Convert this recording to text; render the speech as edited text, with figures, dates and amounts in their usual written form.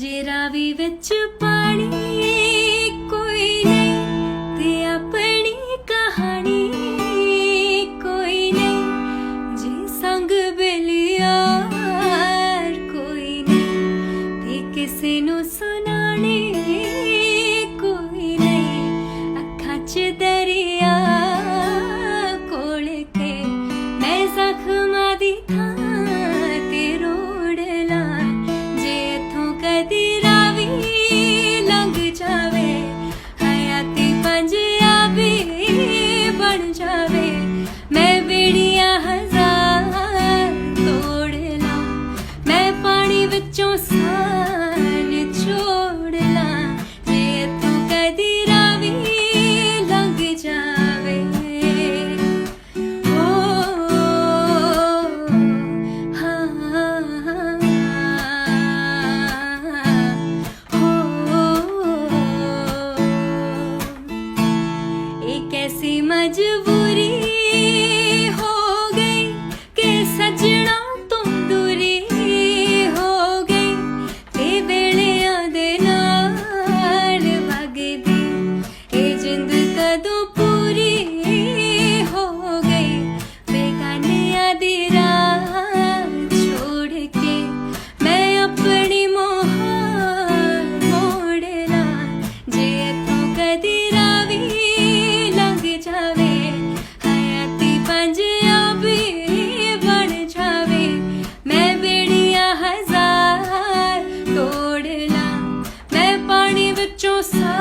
जे रावी विच पानी कोई नहीं ते अपनी कहानी कोई नहीं जे संग बेलियार कोई नहीं ते किसे नू सुनाने कोई नहीं अखां च दरिया कोल के मैं जख्मां दी थां ते रोड़ ला जे इत्थों कदी रावी लंघ जावे हयाती पंजाबी बन जावे मैं बेड़ियां हजार तोड़ ला मैं पानी विचों सान छोड़ ला जे इत्थों कदी रावी लंघ जावे ओ हाँ एक ऐसी मजबूरी हो गई कि सजना तो दूरी हो गई ते वेलियां दे नाल वगदी ए जिंद कदों पूरी हो गई बेगानियां दी राह छोड़ के मैं अपनी मोहार मोड़ ला जे इत्थों कदी रावी लंघ जावे हयाती पंजाबी बन जावे मैं बेड़ियां हजार तोड़ ला मैं पानी विचों सा